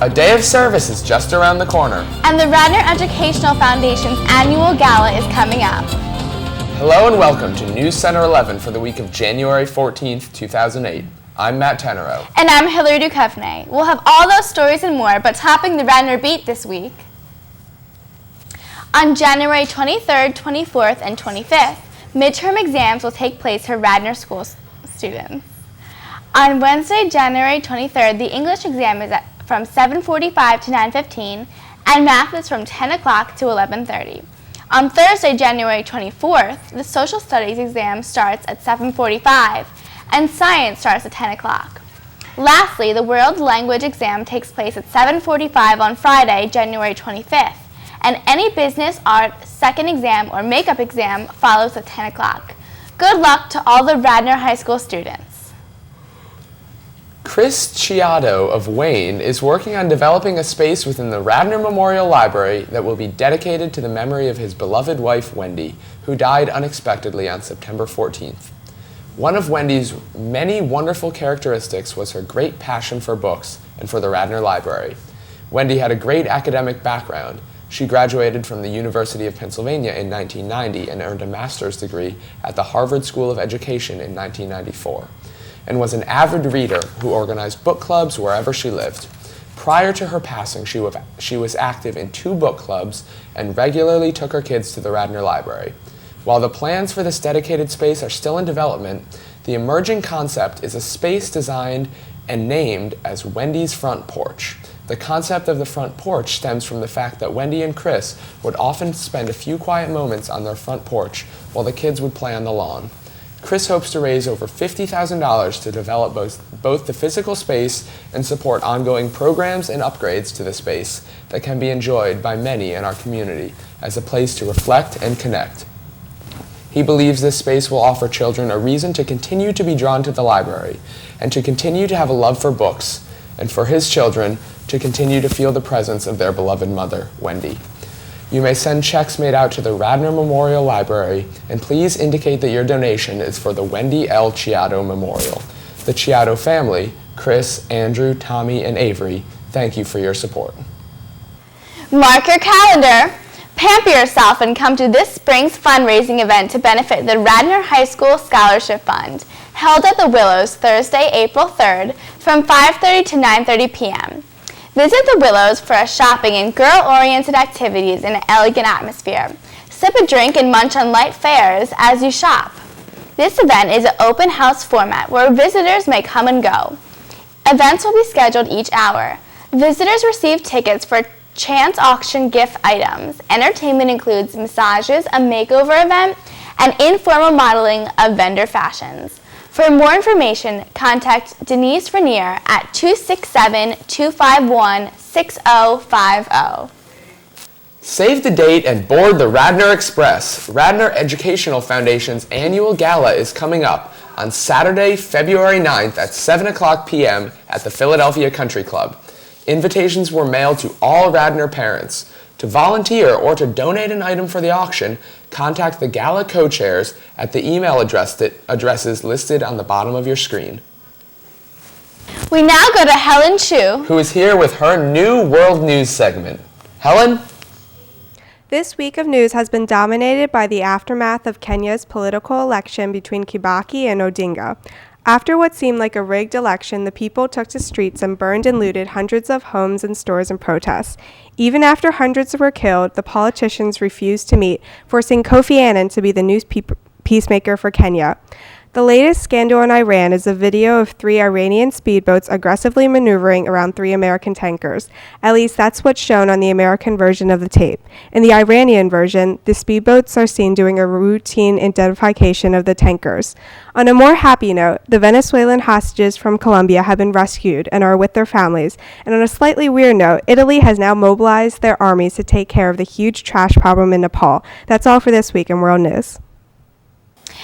A day of service is just around the corner. And the Radnor Educational Foundation's annual gala is coming up. Hello and welcome to News Center 11 for the week of January 14th, 2008. I'm Matt Tenero. And I'm Hillary Duchovny. We'll have all those stories and more, but topping the Radnor Beat this week. On January 23rd, 24th, and 25th, midterm exams will take place for Radnor School students. On Wednesday, January 23rd, the English exam is from 7:45 to 9:15, and math is from 10 o'clock to 11:30. On Thursday, January 24th, the social studies exam starts at 7:45, and science starts at 10 o'clock. Lastly, the world language exam takes place at 7:45 on Friday, January 25th, and any business, art, second exam, or makeup exam follows at 10 o'clock. Good luck to all the Radnor High School students. Chris Chiato of Wayne is working on developing a space within the Radnor Memorial Library that will be dedicated to the memory of his beloved wife, Wendy, who died unexpectedly on September 14th. One of Wendy's many wonderful characteristics was her great passion for books and for the Radnor Library. Wendy had a great academic background. She graduated from the University of Pennsylvania in 1990 and earned a master's degree at the Harvard School of Education in 1994. And was an avid reader who organized book clubs wherever she lived. Prior to her passing, she was active in 2 book clubs and regularly took her kids to the Radnor Library. While the plans for this dedicated space are still in development, the emerging concept is a space designed and named as Wendy's Front Porch. The concept of the front porch stems from the fact that Wendy and Chris would often spend a few quiet moments on their front porch while the kids would play on the lawn. Chris hopes to raise over $50,000 to develop both the physical space and support ongoing programs and upgrades to the space that can be enjoyed by many in our community as a place to reflect and connect. He believes this space will offer children a reason to continue to be drawn to the library and to continue to have a love for books, and for his children to continue to feel the presence of their beloved mother, Wendy. You may send checks made out to the Radnor Memorial Library, and please indicate that your donation is for the Wendy L. Chiato Memorial. The Chiato family, Chris, Andrew, Tommy, and Avery, thank you for your support. Mark your calendar, pamper yourself, and come to this spring's fundraising event to benefit the Radnor High School Scholarship Fund, held at the Willows Thursday, April 3rd from 5:30 to 9:30 p.m. Visit the Willows for a shopping and girl-oriented activities in an elegant atmosphere. Sip a drink and munch on light fares as you shop. This event is an open house format where visitors may come and go. Events will be scheduled each hour. Visitors receive tickets for chance auction gift items. Entertainment includes massages, a makeover event, and informal modeling of vendor fashions. For more information, contact Denise Renier at 267-251-6050. Save the date and board the Radnor Express. Radnor Educational Foundation's annual gala is coming up on Saturday, February 9th at 7 o'clock p.m. at the Philadelphia Country Club. Invitations were mailed to all Radnor parents. To volunteer or to donate an item for the auction, contact the gala co-chairs at the email addresses listed on the bottom of your screen. We now go to Helen Chu, who is here with her new World News segment. Helen? This week of news has been dominated by the aftermath of Kenya's political election between Kibaki and Odinga. After what seemed like a rigged election, the people took to streets and burned and looted hundreds of homes and stores in protest. Even after hundreds were killed, the politicians refused to meet, forcing Kofi Annan to be the new peacemaker for Kenya. The latest scandal in Iran is a video of 3 Iranian speedboats aggressively maneuvering around 3 American tankers. At least that's what's shown on the American version of the tape. In the Iranian version, the speedboats are seen doing a routine identification of the tankers. On a more happy note, the Venezuelan hostages from Colombia have been rescued and are with their families. And on a slightly weird note, Italy has now mobilized their armies to take care of the huge trash problem in Nepal. That's all for this week in World News.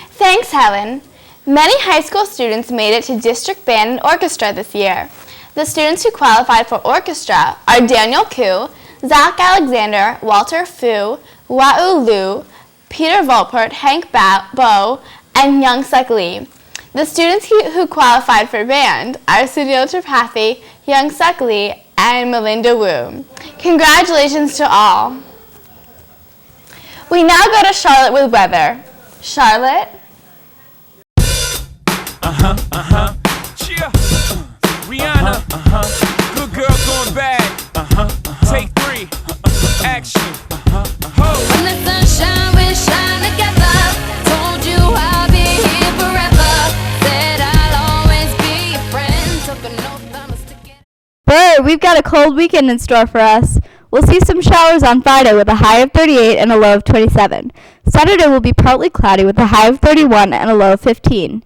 Thanks, Helen. Many high school students made it to district band and orchestra this year. The students who qualified for orchestra are Daniel Koo, Zach Alexander, Walter Fu, Wau Lu, Peter Volpert, Hank Bo, and Young Suk Lee. The students who qualified for band are Sunil Tripathi, Young Suk Lee, and Melinda Wu. Congratulations to all. We now go to Charlotte with weather. Charlotte? Cheer. Rihanna. Good girl going bad. Take 3. Action. When the sunshine, we shine together. Told you I'll be here forever. Said I'll always be your friend. Took an oath, I'ma stick it. But we've got a cold weekend in store for us. We'll see some showers on Friday with a high of 38 and a low of 27. Saturday will be partly cloudy with a high of 31 and a low of 15.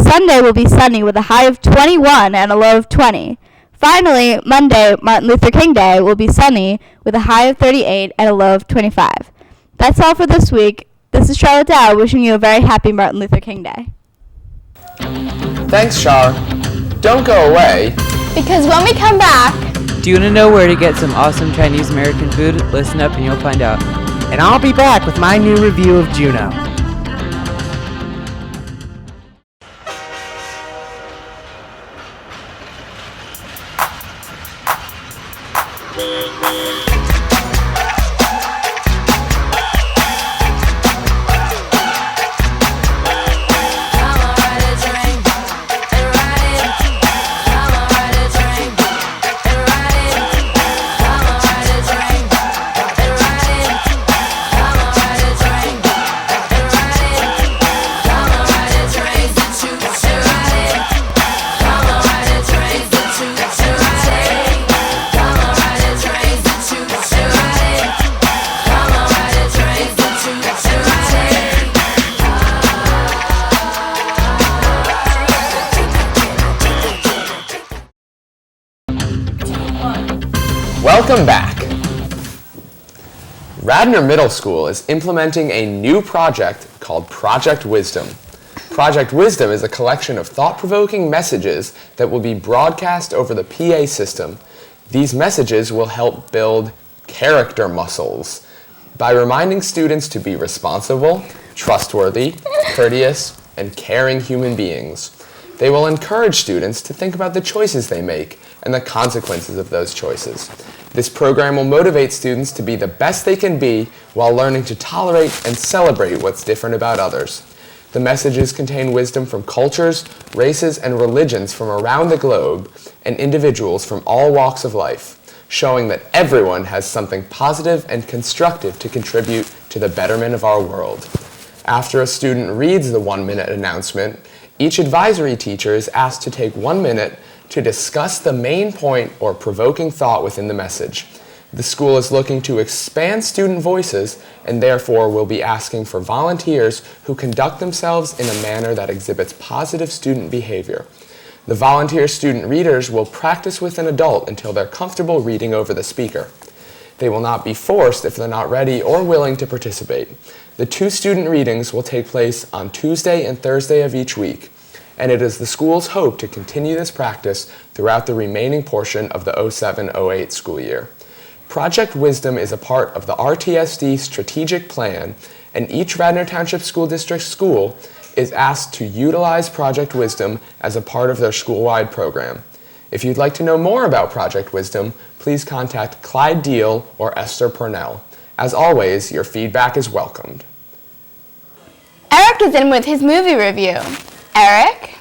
Sunday will be sunny with a high of 21 and a low of 20. Finally, Monday, Martin Luther King Day, will be sunny with a high of 38 and a low of 25. That's all for this week. This is Charlotte Dow wishing you a very happy Martin Luther King Day. Thanks, Char. Don't go away. Because when we come back, Do you want to know where to get some awesome Chinese American food? Listen up and you'll find out. And I'll be back with my new review of Juno. Welcome back. Radnor Middle School is implementing a new project called Project Wisdom. Project Wisdom is a collection of thought-provoking messages that will be broadcast over the PA system. These messages will help build character muscles by reminding students to be responsible, trustworthy, courteous, and caring human beings. They will encourage students to think about the choices they make and the consequences of those choices. This program will motivate students to be the best they can be while learning to tolerate and celebrate what's different about others. The messages contain wisdom from cultures, races, and religions from around the globe and individuals from all walks of life, showing that everyone has something positive and constructive to contribute to the betterment of our world. After a student reads the 1-minute announcement, each advisory teacher is asked to take 1 minute to discuss the main point or provoking thought within the message. The school is looking to expand student voices and therefore will be asking for volunteers who conduct themselves in a manner that exhibits positive student behavior. The volunteer student readers will practice with an adult until they're comfortable reading over the speaker. They will not be forced if they're not ready or willing to participate. The 2 student readings will take place on Tuesday and Thursday of each week, and it is the school's hope to continue this practice throughout the remaining portion of the 07-08 school year. Project Wisdom is a part of the RTSD strategic plan, and each Radnor Township School District school is asked to utilize Project Wisdom as a part of their school-wide program. If you'd like to know more about Project Wisdom, please contact Clyde Deal or Esther Purnell. As always, your feedback is welcomed. Eric is in with his movie review. Eric?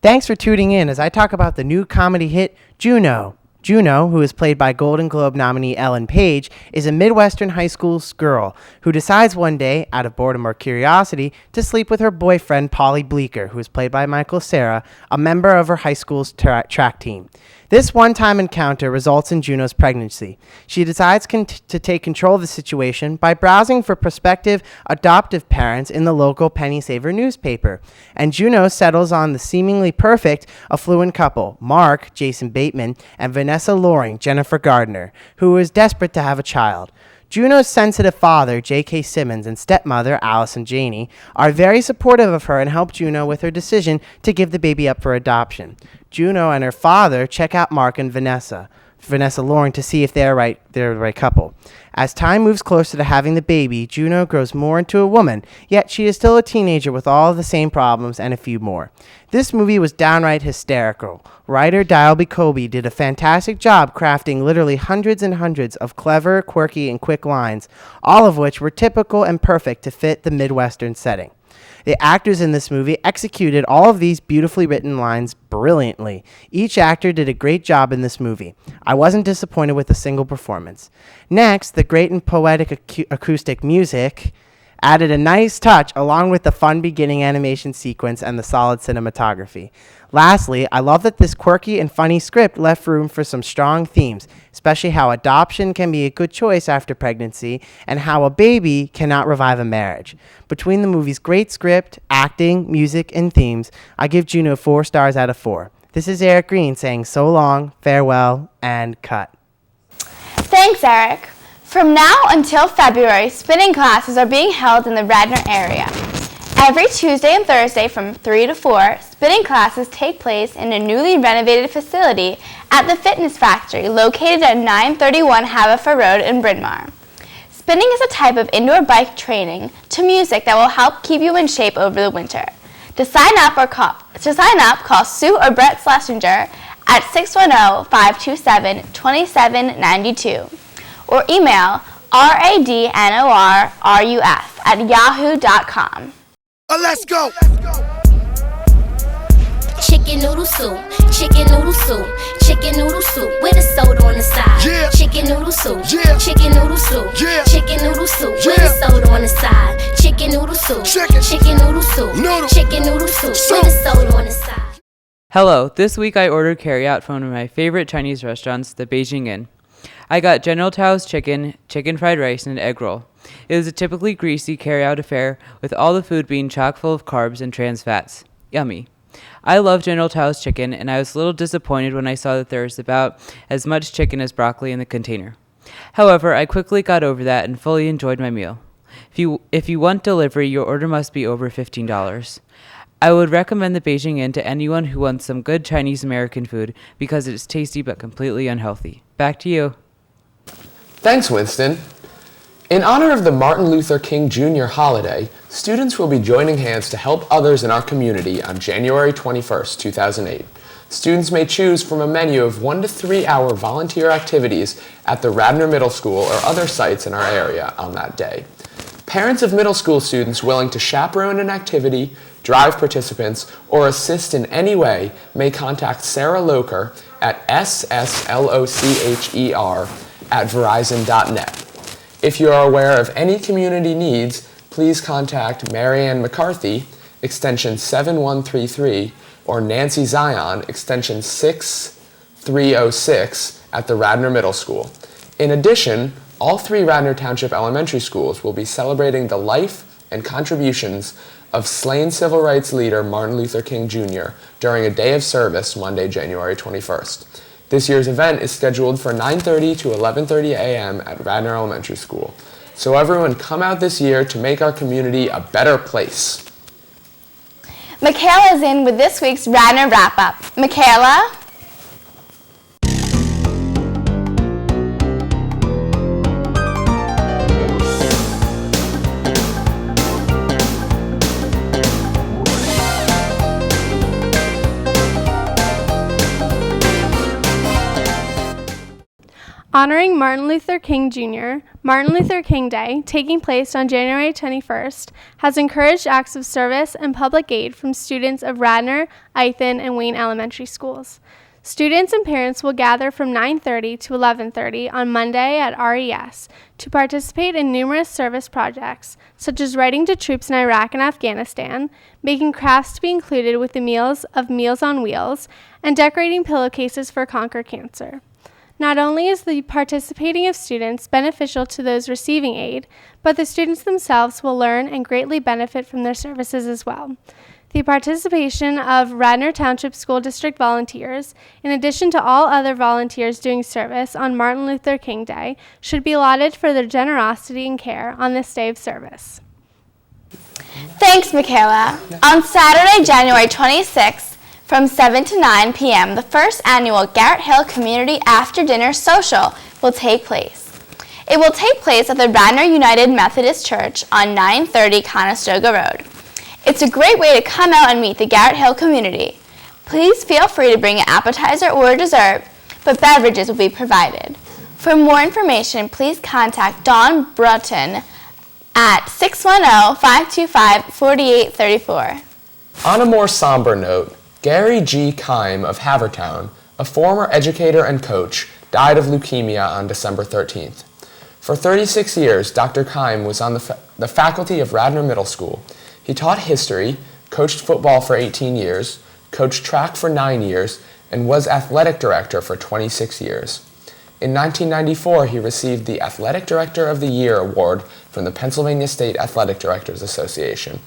Thanks for tuning in as I talk about the new comedy hit, Juno. Juno, who is played by Golden Globe nominee Ellen Page, is a Midwestern high school girl who decides one day, out of boredom or curiosity, to sleep with her boyfriend, Polly Bleeker, who is played by Michael Cera, a member of her high school's track team. This one-time encounter results in Juno's pregnancy. She decides to take control of the situation by browsing for prospective adoptive parents in the local Penny Saver newspaper. And Juno settles on the seemingly perfect affluent couple, Mark, Jason Bateman, and Vanessa Vanessa Loring, Jennifer Gardner, who is desperate to have a child. Juno's sensitive father, J.K. Simmons, and stepmother, Allison Janey, are very supportive of her and help Juno with her decision to give the baby up for adoption. Juno and her father check out Mark and Vanessa Loring, to see if they're the right couple. As time moves closer to having the baby, Juno grows more into a woman, yet she is still a teenager with all of the same problems and a few more. This movie was downright hysterical. Writer Dial Colby did a fantastic job crafting literally hundreds and hundreds of clever, quirky, and quick lines, all of which were typical and perfect to fit the Midwestern setting. The actors in this movie executed all of these beautifully written lines brilliantly. Each actor did a great job in this movie. I wasn't disappointed with a single performance. Next, the great and poetic acoustic music added a nice touch along with the fun beginning animation sequence and the solid cinematography. Lastly, I love that this quirky and funny script left room for some strong themes, especially how adoption can be a good choice after pregnancy and how a baby cannot revive a marriage. Between the movie's great script, acting, music, and themes, I give Juno 4 stars out of 4. This is Eric Green saying so long, farewell, and cut. Thanks, Eric. From now until February, spinning classes are being held in the Radnor area. Every Tuesday and Thursday from 3 to 4, spinning classes take place in a newly renovated facility at the Fitness Factory located at 931 Haverford Road in Bryn Mawr. Spinning is a type of indoor bike training to music that will help keep you in shape over the winter. To sign up, call Sue or Brett Schlesinger at 610-527-2792 or email radnorruf@yahoo.com. Let's go. Chicken noodle soup, chicken noodle soup, chicken noodle soup with a soda on the side. Yeah. Chicken noodle soup, Yeah. chicken noodle soup, Yeah. chicken noodle soup with Yeah. a soda on the side. Chicken noodle soup, chicken noodle soup, Noodle. chicken noodle soup with a soda on the side. Hello, this week I ordered carryout from one of my favorite Chinese restaurants, the Beijing Inn. I got General Tao's chicken, chicken fried rice, and an egg roll. It was a typically greasy carryout affair, with all the food being chock full of carbs and trans fats. Yummy. I love General Tao's chicken, and I was a little disappointed when I saw that there was about as much chicken as broccoli in the container. However, I quickly got over that and fully enjoyed my meal. If you want delivery, your order must be over $15. I would recommend the Beijing Inn to anyone who wants some good Chinese American food because it is tasty but completely unhealthy. Back to you. Thanks, Winston. In honor of the Martin Luther King Jr. holiday, students will be joining hands to help others in our community on January 21st, 2008. Students may choose from a menu of 1 to 3 hour volunteer activities at the Radnor Middle School or other sites in our area on that day. Parents of middle school students willing to chaperone an activity, drive participants, or assist in any way may contact Sarah Locher at sslocher@verizon.net. If you are aware of any community needs, please contact Marianne McCarthy, extension 7133, or Nancy Zion, extension 6306 at the Radnor Middle School. In addition, all 3 Radnor Township elementary schools will be celebrating the life and contributions of slain civil rights leader Martin Luther King Jr. during a day of service Monday, January 21st. This year's event is scheduled for 9:30 to 11:30 a.m. at Radnor Elementary School. So everyone come out this year to make our community a better place. Michaela is in with this week's Radnor Wrap-Up. Michaela? Honoring Martin Luther King Jr., Martin Luther King Day, taking place on January 21st, has encouraged acts of service and public aid from students of Radnor, Ithan, and Wayne elementary schools. Students and parents will gather from 9:30 to 11:30 on Monday at RES to participate in numerous service projects, such as writing to troops in Iraq and Afghanistan, making crafts to be included with the meals of Meals on Wheels, and decorating pillowcases for Conquer Cancer. Not only is the participating of students beneficial to those receiving aid, but the students themselves will learn and greatly benefit from their services as well. The participation of Radnor Township School District volunteers, in addition to all other volunteers doing service on Martin Luther King Day, should be lauded for their generosity and care on this day of service. Thanks, Michaela. On Saturday, January 26th, from 7 to 9 p.m., the first annual Garrett Hill Community After Dinner Social will take place. It will take place at the Radnor United Methodist Church on 930 Conestoga Road. It's a great way to come out and meet the Garrett Hill community. Please feel free to bring an appetizer or a dessert, but beverages will be provided. For more information, please contact Dawn Brutton at 610-525-4834. On a more somber note, Gary G. Kime of Havertown, a former educator and coach, died of leukemia on December 13th. For 36 years, Dr. Kime was on the faculty of Radnor Middle School. He taught history, coached football for 18 years, coached track for 9 years, and was athletic director for 26 years. In 1994, he received the Athletic Director of the Year award from the Pennsylvania State Athletic Directors Association.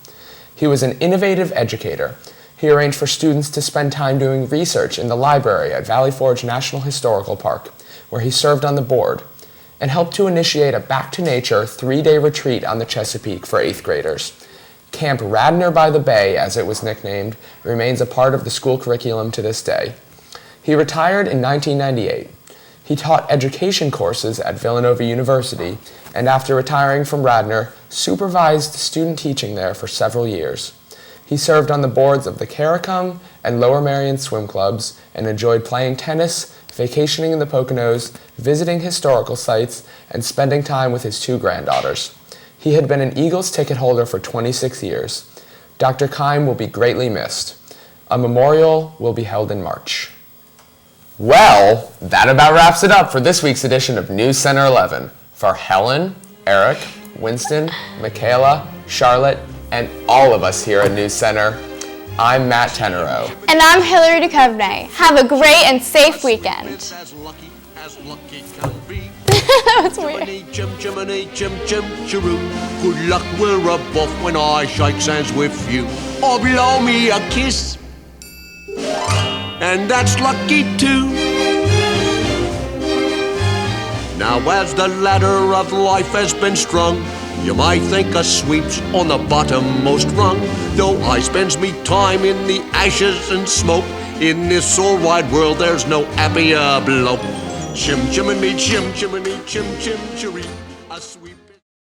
He was an innovative educator. He arranged for students to spend time doing research in the library at Valley Forge National Historical Park, where he served on the board, and helped to initiate a back-to-nature 3-day retreat on the Chesapeake for 8th graders. Camp Radnor by the Bay, as it was nicknamed, remains a part of the school curriculum to this day. He retired in 1998. He taught education courses at Villanova University, and after retiring from Radnor, supervised student teaching there for several years. He served on the boards of the Caricum and Lower Merion swim clubs and enjoyed playing tennis, vacationing in the Poconos, visiting historical sites, and spending time with his 2 granddaughters. He had been an Eagles ticket holder for 26 years. Dr. Kime will be greatly missed. A memorial will be held in March. Well, that about wraps it up for this week's edition of News Center 11. For Helen, Eric, Winston, Michaela, Charlotte, and all of us here at News Center, I'm Matt Tenero. And I'm Hillary Duchovny. Have a great and safe weekend. As lucky can be. That was weird. Jiminy, chiroo. Good luck, we're above when I shake hands with you. Or blow me a kiss. And that's lucky too. Now as the ladder of life has been strung, you might think a sweep's on the bottommost rung. Though I spends me time in the ashes and smoke, in this all wide world there's no happier bloke. Chim chimney, chim chimney, chim chim chiree. A sweep.